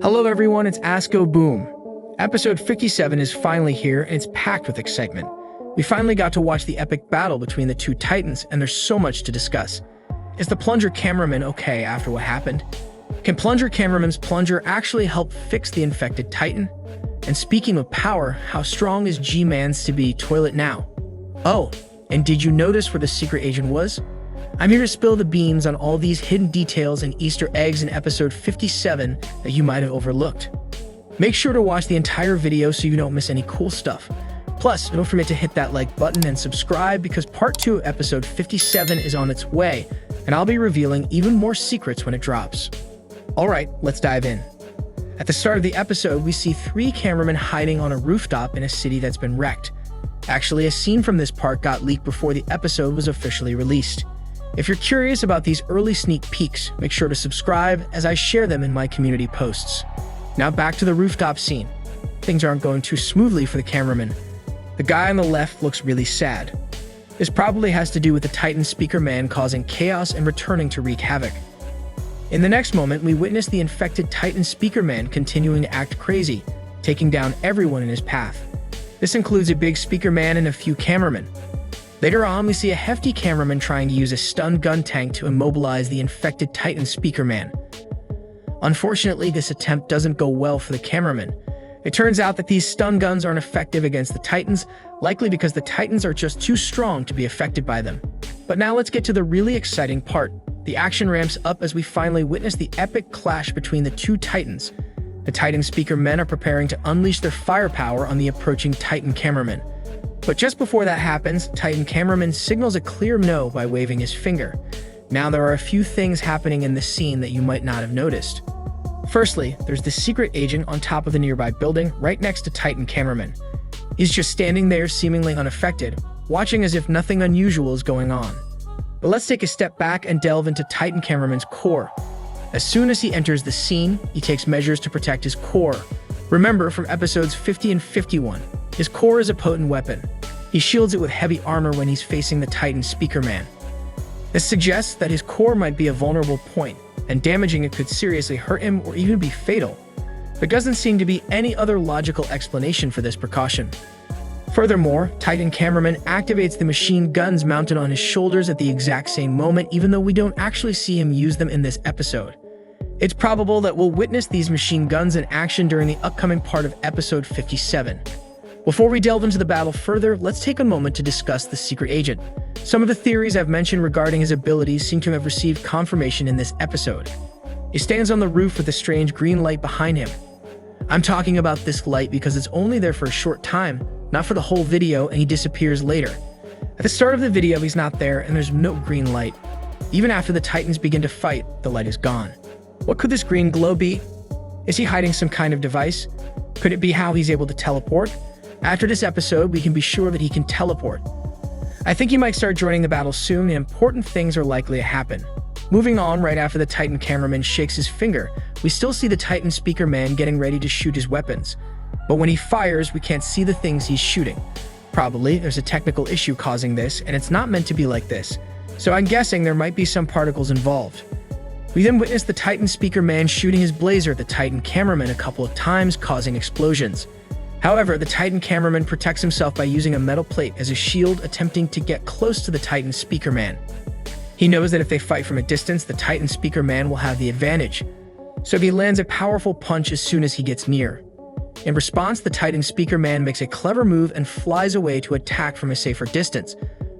Hello everyone, it's Asko Boom. Episode 57 is finally here and it's packed with excitement. We finally got to watch the epic battle between the two Titans and there's so much to discuss. Is the Plunger cameraman okay after what happened? Can Plunger cameraman's plunger actually help fix the infected Titan? And speaking of power, how strong is G-Man's Skibidi toilet now? Oh, and did you notice where the secret agent was? I'm here to spill the beans on all these hidden details and Easter eggs in episode 57 that you might have overlooked. Make sure to watch the entire video so you don't miss any cool stuff. Plus, don't forget to hit that like button and subscribe because part 2 of episode 57 is on its way, and I'll be revealing even more secrets when it drops. Alright, let's dive in. At the start of the episode, we see 3 cameramen hiding on a rooftop in a city that's been wrecked. Actually, a scene from this part got leaked before the episode was officially released. If you're curious about these early sneak peeks, make sure to subscribe as I share them in my community posts. Now back to the rooftop scene. Things aren't going too smoothly for the cameraman. The guy on the left looks really sad. This probably has to do with the Titan Speaker Man causing chaos and returning to wreak havoc. In the next moment, we witness the infected Titan Speaker Man continuing to act crazy, taking down everyone in his path. This includes a big Speaker Man and a few cameramen. Later on, we see a hefty cameraman trying to use a stun gun tank to immobilize the infected Titan Speaker Man. Unfortunately, this attempt doesn't go well for the cameraman. It turns out that these stun guns aren't effective against the Titans, likely because the Titans are just too strong to be affected by them. But now let's get to the really exciting part. The action ramps up as we finally witness the epic clash between the two Titans. The Titan Speaker Men are preparing to unleash their firepower on the approaching Titan cameraman. But just before that happens, Titan cameraman signals a clear no by waving his finger. Now there are a few things happening in this scene that you might not have noticed. Firstly, there's the secret agent on top of the nearby building, right next to Titan cameraman. He's just standing there seemingly unaffected, watching as if nothing unusual is going on. But let's take a step back and delve into Titan cameraman's core. As soon as he enters the scene, he takes measures to protect his core. Remember from episodes 50 and 51, his core is a potent weapon. He shields it with heavy armor when he's facing the Titan Speaker Man. This suggests that his core might be a vulnerable point, and damaging it could seriously hurt him or even be fatal. There doesn't seem to be any other logical explanation for this precaution. Furthermore, Titan cameraman activates the machine guns mounted on his shoulders at the exact same moment, even though we don't actually see him use them in this episode. It's probable that we'll witness these machine guns in action during the upcoming part of episode 57. Before we delve into the battle further, let's take a moment to discuss the secret agent. Some of the theories I've mentioned regarding his abilities seem to have received confirmation in this episode. He stands on the roof with a strange green light behind him. I'm talking about this light because it's only there for a short time, not for the whole video, and he disappears later. At the start of the video, he's not there and there's no green light. Even after the Titans begin to fight, the light is gone. What could this green glow be? Is he hiding some kind of device? Could it be how he's able to teleport? After this episode, we can be sure that he can teleport. I think he might start joining the battle soon and important things are likely to happen. Moving on, right after the Titan cameraman shakes his finger, we still see the Titan Speaker Man getting ready to shoot his weapons. But when he fires, we can't see the things he's shooting. Probably, there's a technical issue causing this, and it's not meant to be like this. So I'm guessing there might be some particles involved. We then witness the Titan Speaker Man shooting his blazer at the Titan cameraman a couple of times, causing explosions. However, the Titan cameraman protects himself by using a metal plate as a shield, attempting to get close to the Titan Speaker Man. He knows that if they fight from a distance, the Titan Speaker Man will have the advantage. So he lands a powerful punch as soon as he gets near. In response, the Titan Speaker Man makes a clever move and flies away to attack from a safer distance.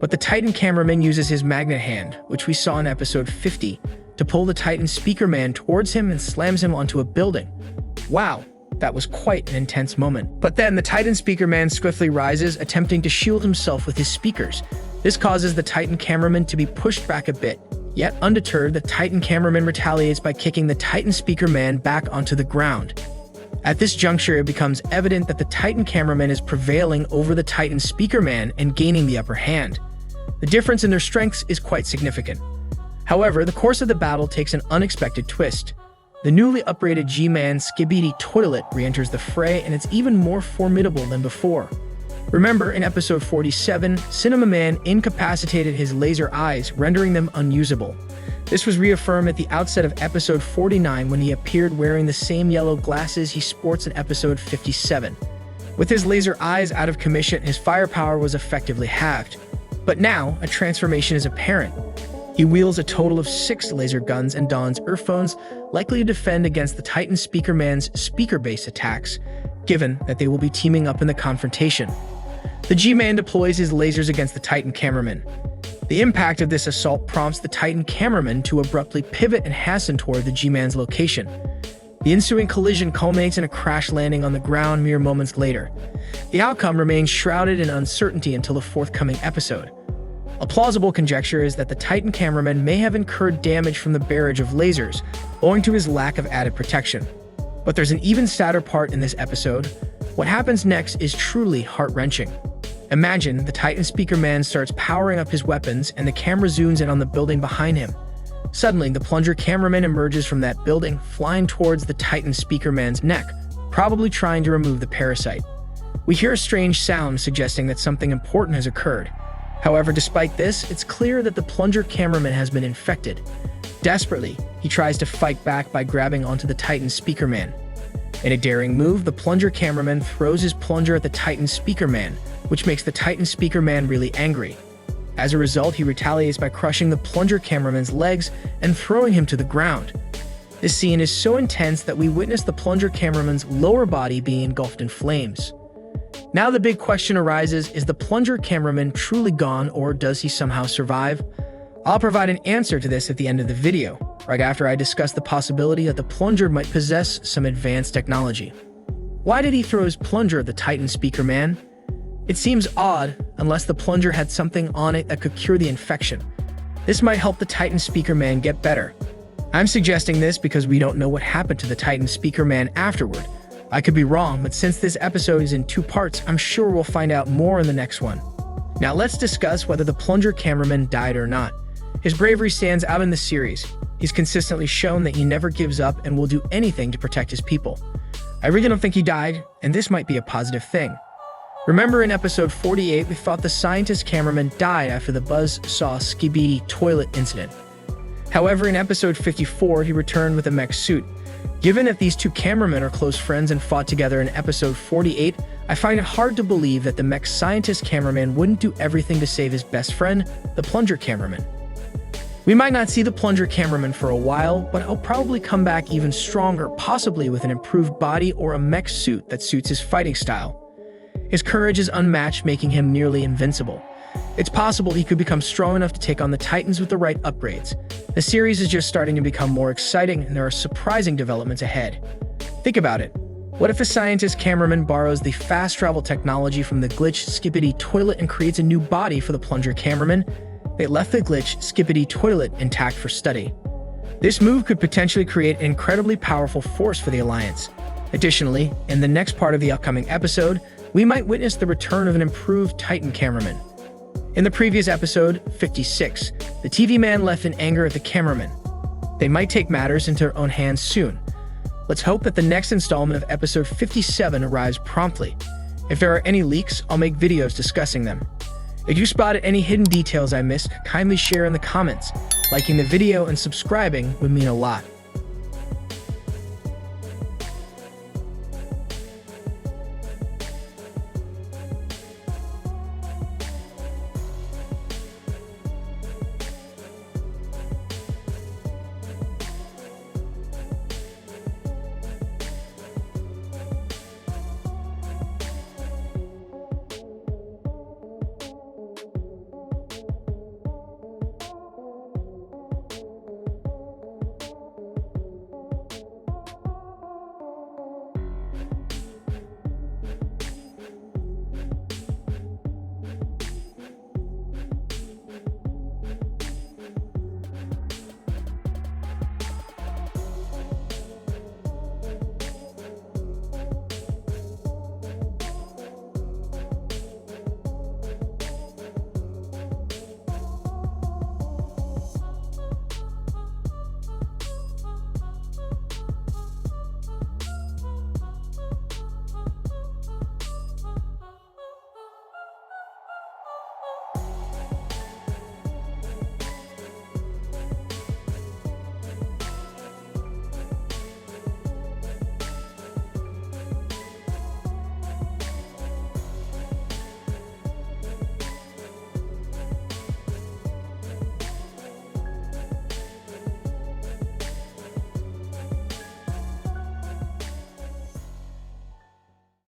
But the Titan cameraman uses his magnet hand, which we saw in episode 50, to pull the Titan Speaker Man towards him and slams him onto a building. Wow, that was quite an intense moment. But then the Titan Speaker Man swiftly rises, attempting to shield himself with his speakers. This causes the Titan cameraman to be pushed back a bit. Yet undeterred, the Titan cameraman retaliates by kicking the Titan Speaker Man back onto the ground. At this juncture, it becomes evident that the Titan cameraman is prevailing over the Titan Speaker Man and gaining the upper hand. The difference in their strengths is quite significant. However, the course of the battle takes an unexpected twist. The newly upgraded G-Man Skibidi toilet re-enters the fray, and it's even more formidable than before. Remember, in episode 47, Cinema Man incapacitated his laser eyes, rendering them unusable. This was reaffirmed at the outset of episode 49 when he appeared wearing the same yellow glasses he sports in episode 57. With his laser eyes out of commission, his firepower was effectively halved. But now, a transformation is apparent. He wields a total of 6 laser guns and dons earphones, likely to defend against the Titan Speakerman's speaker-based attacks, given that they will be teaming up in the confrontation. The G-Man deploys his lasers against the Titan cameraman. The impact of this assault prompts the Titan cameraman to abruptly pivot and hasten toward the G-Man's location. The ensuing collision culminates in a crash landing on the ground mere moments later. The outcome remains shrouded in uncertainty until the forthcoming episode. A plausible conjecture is that the Titan cameraman may have incurred damage from the barrage of lasers, owing to his lack of added protection. But there's an even sadder part in this episode. What happens next is truly heart-wrenching. Imagine the Titan Speakerman starts powering up his weapons and the camera zooms in on the building behind him. Suddenly, the plunger cameraman emerges from that building, flying towards the Titan Speakerman's neck, probably trying to remove the parasite. We hear a strange sound suggesting that something important has occurred. However, despite this, it's clear that the plunger cameraman has been infected. Desperately, he tries to fight back by grabbing onto the Titan Speakerman. In a daring move, the plunger cameraman throws his plunger at the Titan Speakerman, which makes the Titan Speakerman really angry. As a result, he retaliates by crushing the plunger cameraman's legs and throwing him to the ground. This scene is so intense that we witness the plunger cameraman's lower body being engulfed in flames. Now the big question arises, is the plunger cameraman truly gone, or does he somehow survive? I'll provide an answer to this at the end of the video, right after I discuss the possibility that the plunger might possess some advanced technology. Why did he throw his plunger at the Titan Speakerman? It seems odd, unless the plunger had something on it that could cure the infection. This might help the Titan Speakerman get better. I'm suggesting this because we don't know what happened to the Titan Speakerman afterward. I could be wrong, but since this episode is in 2 parts, I'm sure we'll find out more in the next one. Now let's discuss whether the plunger cameraman died or not. His bravery stands out in the series. He's consistently shown that he never gives up and will do anything to protect his people. I really don't think he died, and this might be a positive thing. Remember in episode 48, we thought the scientist cameraman died after the buzzsaw Skibidi toilet incident. However, in episode 54, he returned with a mech suit. Given that these 2 cameramen are close friends and fought together in episode 48, I find it hard to believe that the mech scientist cameraman wouldn't do everything to save his best friend, the plunger cameraman. We might not see the plunger cameraman for a while, but he'll probably come back even stronger, possibly with an improved body or a mech suit that suits his fighting style. His courage is unmatched, making him nearly invincible. It's possible he could become strong enough to take on the Titans with the right upgrades. The series is just starting to become more exciting, and there are surprising developments ahead. Think about it. What if a scientist cameraman borrows the fast travel technology from the glitch Skibidi toilet and creates a new body for the plunger cameraman? They left the glitch Skibidi toilet intact for study. This move could potentially create an incredibly powerful force for the Alliance. Additionally, in the next part of the upcoming episode, we might witness the return of an improved Titan cameraman. In the previous episode, 56, the TV man left in anger at the cameraman. They might take matters into their own hands soon. Let's hope that the next installment of episode 57 arrives promptly. If there are any leaks, I'll make videos discussing them. If you spotted any hidden details I missed, kindly share in the comments. Liking the video and subscribing would mean a lot.